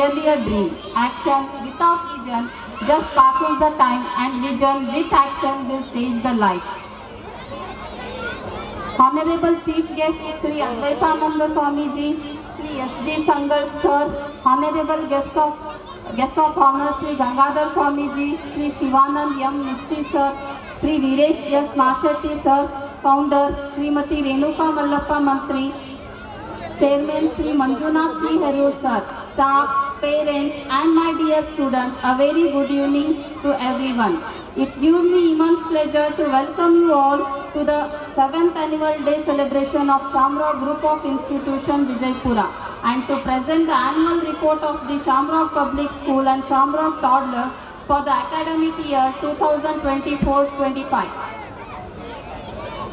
merely a dream. Action without vision just passes the time, and vision with action will change the life. Honorable Chief Guest Sri Advaitananda Swami Ji, Sri S.G. Sangal Sir, Honorable Guest of Honor Sri Gangadhar Swami Ji, Sri Shivanand M. Nucci Sir, Sri Viresh S. Mashetti Sir, Founder Srimati Renuka Mallappa Mantri, Chairman Sri Manjunath C. Heru Sir, staff, parents and my dear students, a very good evening to everyone. It gives me immense pleasure to welcome you all to the 7th Annual Day celebration of Shamrock Group of Institution Vijaypura and to present the annual report of the Shamrock Public School and Shamrock Toddlers for the academic year 2024-25.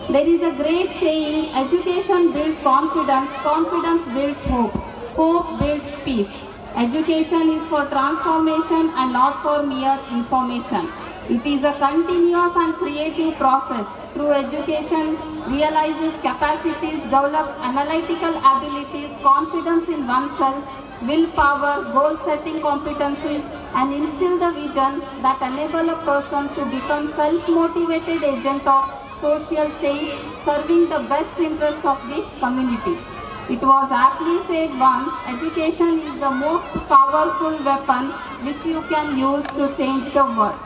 There is a great saying, education builds confidence, confidence builds hope, hope builds peace. Education is for transformation and not for mere information. It is a continuous and creative process. Through education, realizes capacities, develops analytical abilities, confidence in oneself, willpower, goal-setting competencies, and instill the vision that enable a person to become self-motivated agent of social change, serving the best interest of the community. It was aptly said once, education is the most powerful weapon which you can use to change the world.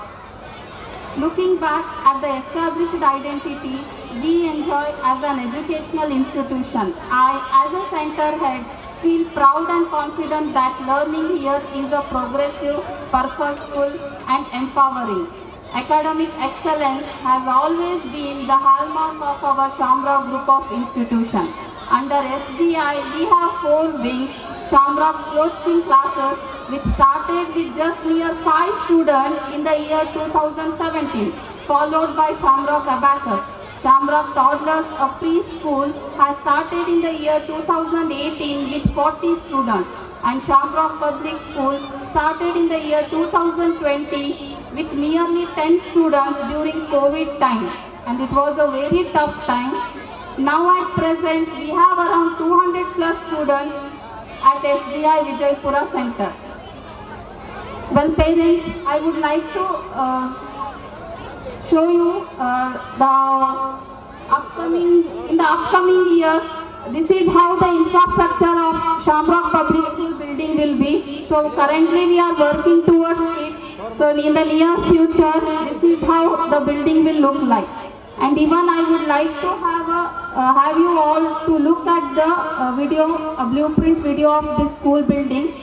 Looking back at the established identity we enjoy as an educational institution, I, as a center head, feel proud and confident that learning here is a progressive, purposeful, and empowering. Academic excellence has always been the hallmark of our Shamrock Group of Institutions. Under SDI, we have 4 wings, Shamrock coaching classes, which started with just near 5 students in the year 2017, followed by Shamrock Abacus. Shamrock Toddlers, a preschool, has started in the year 2018 with 40 students, and Shamrock Public School started in the year 2020 with merely 10 students during COVID time, and it was a very tough time. Now at present, we have around 200 plus students at SDI Vijaypura Center. Well, parents, I would like to show you in the upcoming years, this is how the infrastructure of Shamrock Public School building will be. So currently we are working towards it. So in the near future, this is how the building will look like. And even I would like to have you all to look at the a blueprint video of this school building.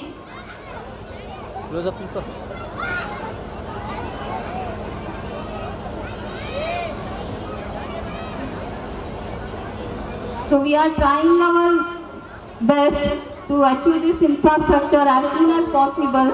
So we are trying our best to achieve this infrastructure as soon as possible.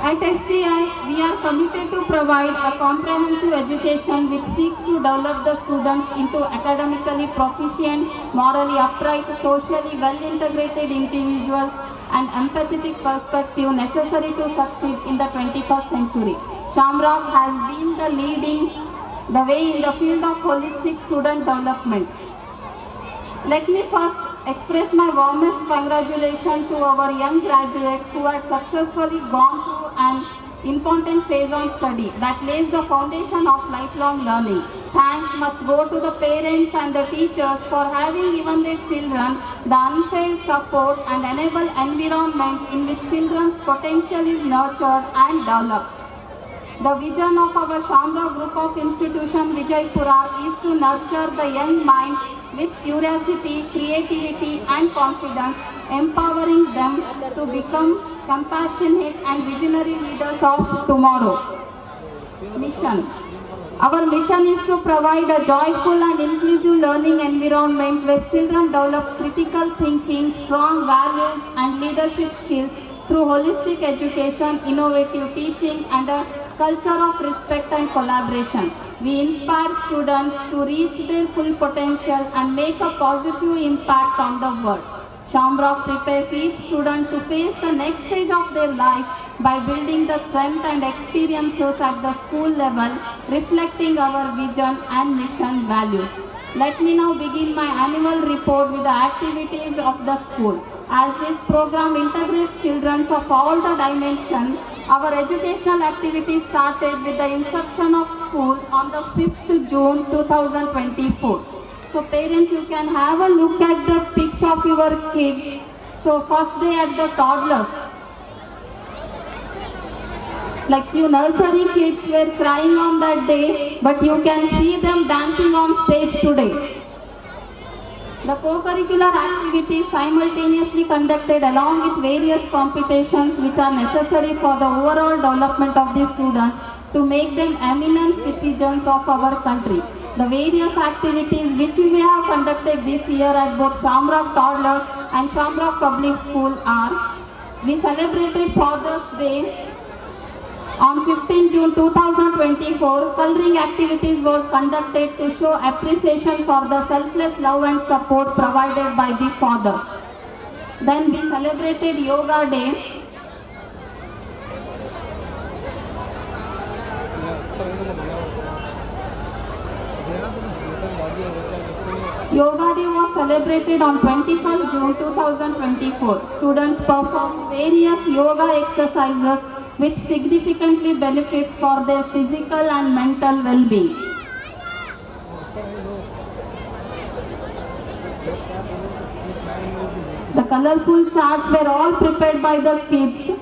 At STI, we are committed to provide a comprehensive education which seeks to develop the students into academically proficient, morally upright, socially well-integrated individuals and empathetic perspective necessary to succeed in the 21st century. Shamrock has been leading the way in the field of holistic student development. Let me first express my warmest congratulations to our young graduates who had successfully gone through an important phase on study that lays the foundation of lifelong learning. Thanks must go to the parents and the teachers for having given their children the unfailing support and enable environment in which children's potential is nurtured and developed. The vision of our Shamrock Group of Institution Vijaypura is to nurture the young minds with curiosity, creativity and confidence, empowering them to become compassionate and visionary leaders of tomorrow. Mission. Our mission is to provide a joyful and inclusive learning environment where children develop critical thinking, strong values and leadership skills through holistic education, innovative teaching and a culture of respect and collaboration. We inspire students to reach their full potential and make a positive impact on the world. Shamrock prepares each student to face the next stage of their life by building the strength and experiences at the school level, reflecting our vision and mission values. Let me now begin my annual report with the activities of the school. As this program integrates children of all the dimensions, our educational activities started with the inception of school on the 5th June 2024. So parents, you can have a look at the pics of your kid. So first day at the toddlers. Like few nursery kids were crying on that day, but you can see them dancing on stage today. The co-curricular activities simultaneously conducted along with various competitions which are necessary for the overall development of the students to make them eminent citizens of our country. The various activities which we have conducted this year at both Shamrock Toddlers and Shamrock Public School are: we celebrated Father's Day on 15 June 2024. Coloring activities was conducted to show appreciation for the selfless love and support provided by the fathers. Then we celebrated Yoga Day. Yoga Day was celebrated on 21st June 2024. Students performed various yoga exercises which significantly benefits for their physical and mental well-being. The colorful charts were all prepared by the kids.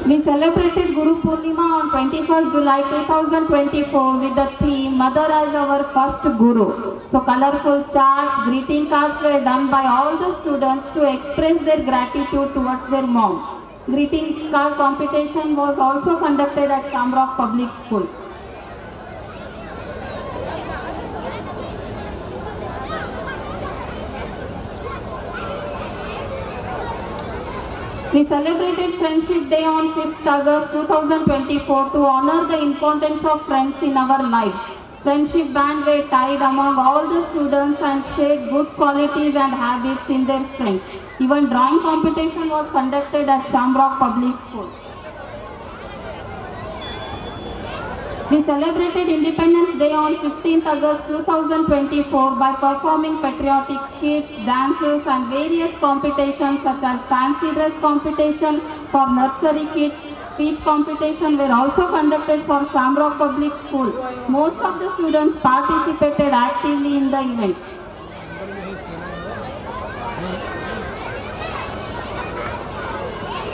We celebrated Guru Purnima on 21st July 2024 with the theme Mother as our first Guru. So colorful charts, greeting cards were done by all the students to express their gratitude towards their mom. Greeting card competition was also conducted at Shamrock Public School. We celebrated Friendship Day on 5th August 2024 to honor the importance of friends in our lives. Friendship bands were tied among all the students and shared good qualities and habits in their friends. Even drawing competition was conducted at Shamrock Public School. We celebrated Independence Day on 15th August 2024 by performing patriotic skits, dances and various competitions such as fancy dress competition for nursery kids. Speech competition were also conducted for Shamrock Public School. Most of the students participated actively in the event.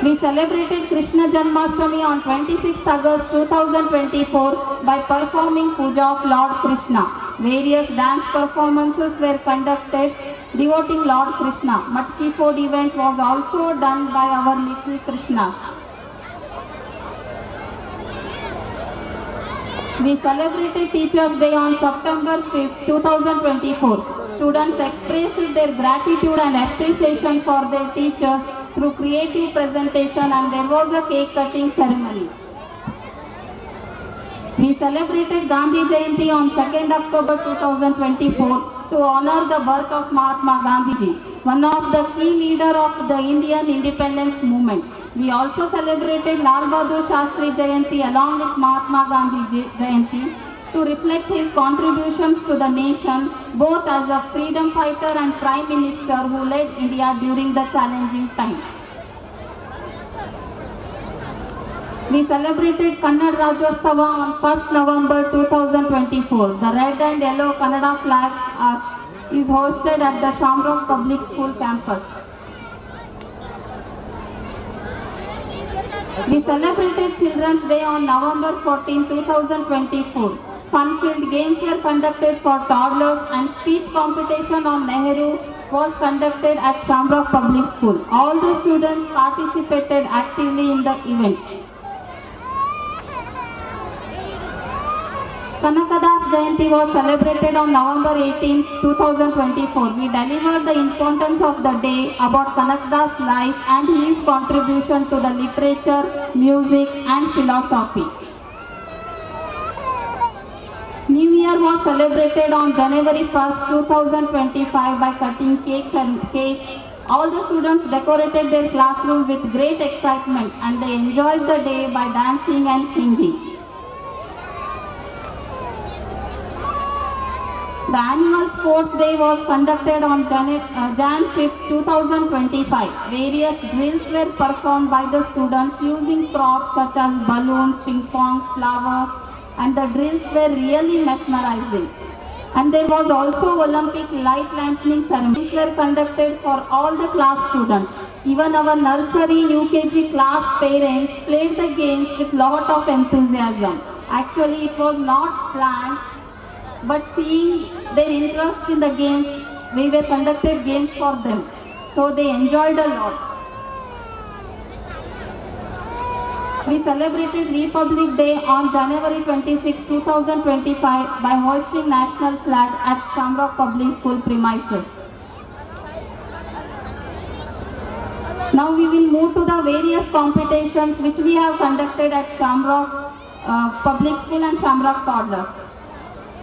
We celebrated Krishna Janmashtami on 26th August 2024 by performing Puja of Lord Krishna. Various dance performances were conducted devoting Lord Krishna. Matki Ford event was also done by our little Krishna. We celebrated Teachers' Day on September 5th, 2024. Students expressed their gratitude and appreciation for their teachers through creative presentation and there was a cake cutting ceremony. We celebrated Gandhi Jayanti on 2nd October 2024 to honor the birth of Mahatma Gandhi, one of the key leaders of the Indian independence movement. We also celebrated Lal Bahadur Shastri Jayanti along with Mahatma Gandhi Jayanti to reflect his contributions to the nation, both as a freedom fighter and Prime Minister who led India during the challenging time. We celebrated Kannada Rajyotsava on 1st November 2024. The red and yellow Kannada flag is hosted at the Shamrock Public School campus. We celebrated Children's Day on November 14, 2024. Fun-filled games were conducted for toddlers and speech competition on Nehru was conducted at Shamrock Public School. All the students participated actively in the event. Kanakadas Jayanti was celebrated on November 18, 2024. We delivered the importance of the day about Kanakadas' life and his contribution to the literature, music and philosophy. New Year was celebrated on January 1st, 2025 by cutting cakes and cake. All the students decorated their classroom with great excitement and they enjoyed the day by dancing and singing. The Annual Sports Day was conducted on Jan 5, 2025. Various drills were performed by the students using props such as balloons, ping pongs, flowers, and the drills were really mesmerizing. And there was also Olympic light lantern ceremony. These were conducted for all the class students. Even our nursery UKG class parents played the games with lot of enthusiasm. Actually, it was not planned, but seeing their interest in the games, we were conducted games for them. So they enjoyed a lot. We celebrated Republic Day on January 26, 2025 by hoisting national flag at Shamrock Public School premises. Now we will move to the various competitions which we have conducted at Shamrock Public School and Shamrock Toddlers.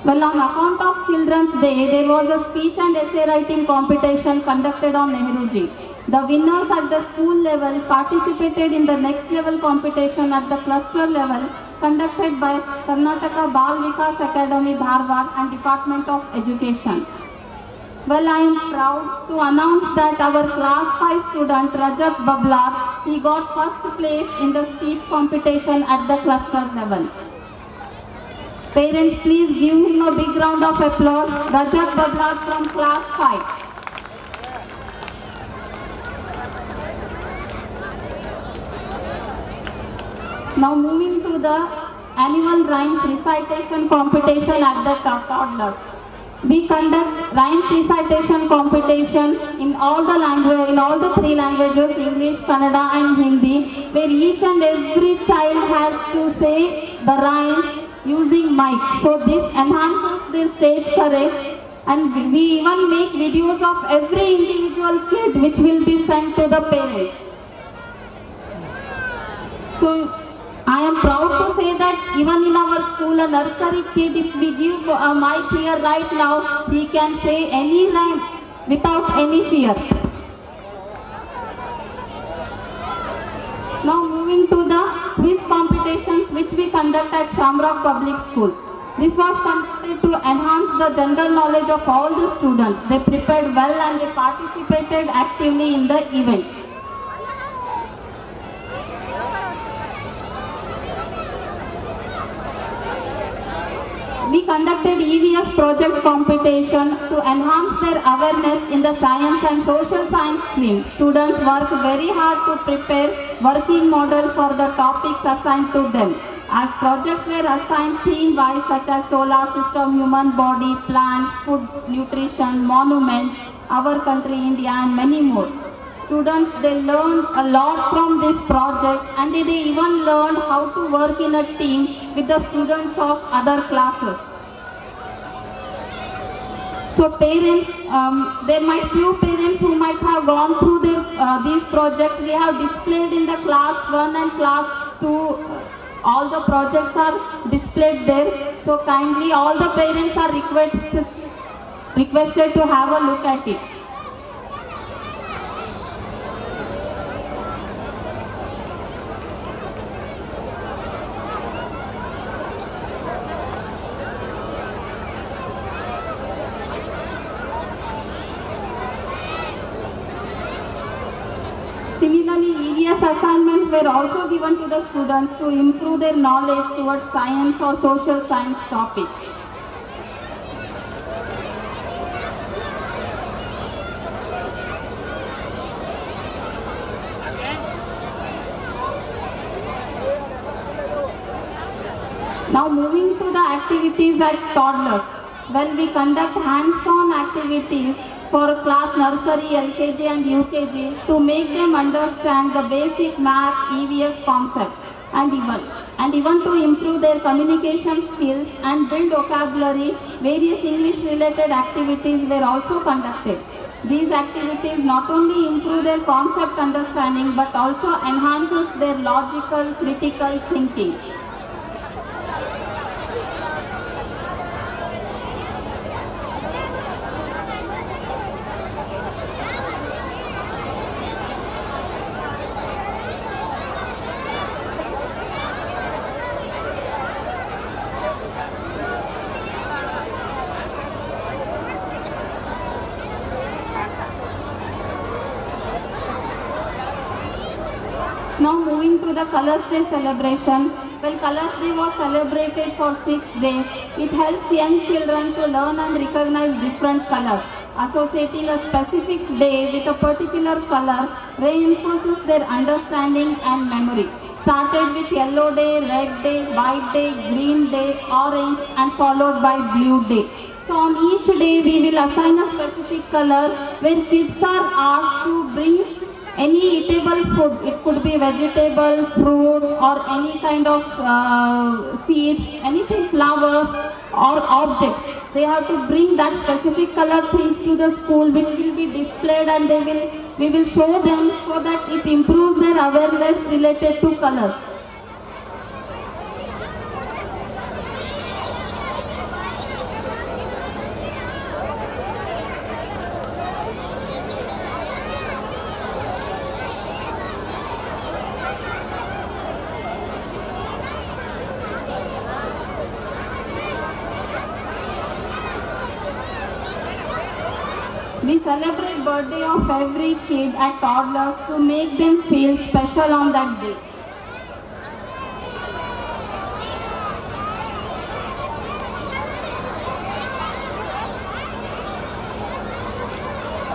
Well, on account of Children's Day, there was a speech and essay writing competition conducted on Nehruji. The winners at the school level participated in the next level competition at the cluster level conducted by Karnataka Bal Vikas Academy, Dharwad and Department of Education. Well, I am proud to announce that our class 5 student Rajat Bablar, he got first place in the speech competition at the cluster level. Parents, please give him a big round of applause. Rajat Bablar from class 5. Now moving to the annual rhymes recitation competition at the toddlers. We conduct rhymes recitation competition in all the three languages, English, Kannada and Hindi, where each and every child has to say the rhymes using mic. So this enhances their stage courage, and we even make videos of every individual kid which will be sent to the parents. So I am proud to say that even in our school, a nursery kid, if we give a mic here right now, he can say any rhyme without any fear. Now moving to the quiz competitions which we conduct at Shamrock Public School. This was conducted to enhance the general knowledge of all the students. They prepared well and they participated actively in the event. We conducted EVS project competition to enhance their awareness in the science and social science stream. Students worked very hard to prepare working model for the topics assigned to them. As projects were assigned theme-wise such as solar system, human body, plants, food, nutrition, monuments, our country India and many more. Students, they learned a lot from these projects and they even learned how to work in a team with the students of other classes. So parents, there might few parents who might have gone through these projects. We have displayed in the class 1 and class 2. All the projects are displayed there. So kindly all the parents are requested requested to have a look at it. Similarly, EVS assignments were also given to the students to improve their knowledge towards science or social science topics. Now moving to the activities at toddlers. Well, we conduct hands-on activities for class nursery, LKG and UKG to make them understand the basic math, EVS concept and even to improve their communication skills and build vocabulary. Various English related activities were also conducted. These activities not only improve their concept understanding but also enhances their logical, critical thinking. Now moving to the Colors Day celebration. Well, Colors Day was celebrated for 6 days. It helps young children to learn and recognize different colors. Associating a specific day with a particular color reinforces their understanding and memory. Started with yellow day, red day, white day, green day, orange and followed by blue day. So on each day we will assign a specific color where kids are asked to bring any eatable food. It could be vegetable, fruit or any kind of seeds, anything, flowers or objects. They have to bring that specific color things to the school which will be displayed and we will show them so that it improves their awareness related to colors. We celebrate birthday of every kid at toddlers to make them feel special on that day.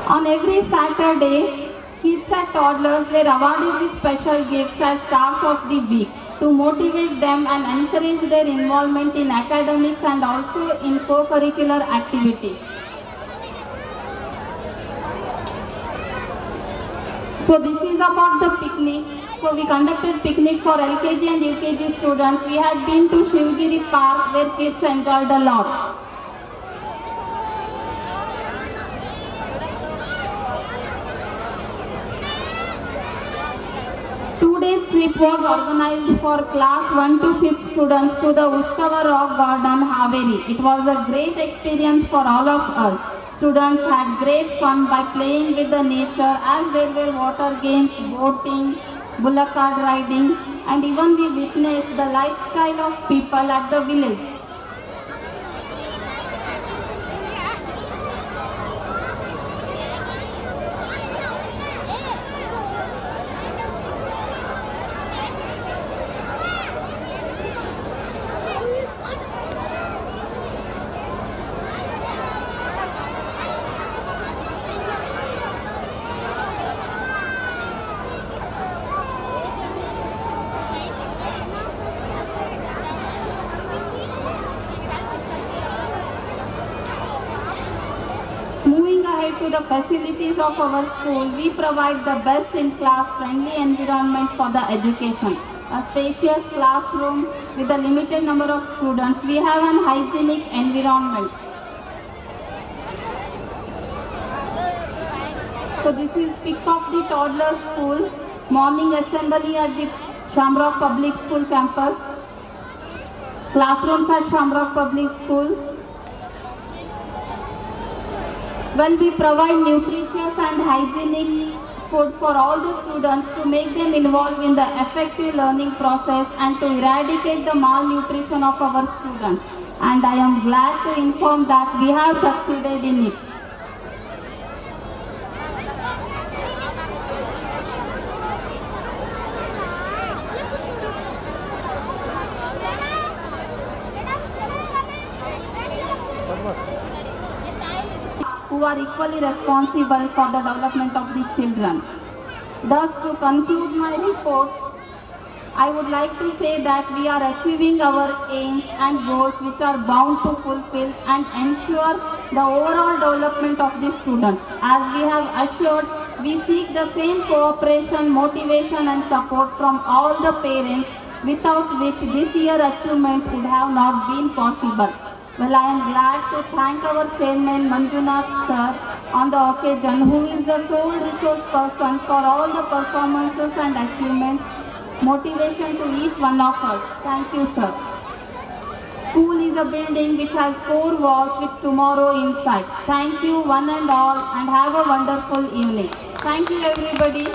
On every Saturday, kids at toddlers were awarded with special gifts as stars of the week to motivate them and encourage their involvement in academics and also in co-curricular activities. So this is about the picnic. So we conducted picnic for LKG and UKG students. We had been to Shivgiri Park where kids enjoyed a lot. Two-day trip was organized for class 1 to 5th students to the Uskava Rock Garden, Haveri. It was a great experience for all of us. Students had great fun by playing with the nature as there were water games, boating, bullock cart riding, and even we witnessed the lifestyle of people at the village. Moving ahead to the facilities of our school, we provide the best in class friendly environment for the education. A spacious classroom with a limited number of students. We have an hygienic environment. So this is pic of the toddler school, morning assembly at the Shamrock Public School campus, classrooms at Shamrock Public School. when we provide nutritious and hygienic food for all the students to make them involved in the effective learning process and to eradicate the malnutrition of our students. And I am glad to inform that we have succeeded in it. Who are equally responsible for the development of the children. Thus, to conclude my report, I would like to say that we are achieving our aims and goals which are bound to fulfill and ensure the overall development of the students. As we have assured, we seek the same cooperation, motivation and support from all the parents, without which this year's achievement would have not been possible. Well, I am glad to thank our chairman Manjunath sir on the occasion, who is the sole resource person for all the performances and achievements, motivation to each one of us. Thank you, sir. School is a building which has 4 walls with tomorrow inside. Thank you one and all, and have a wonderful evening. Thank you everybody.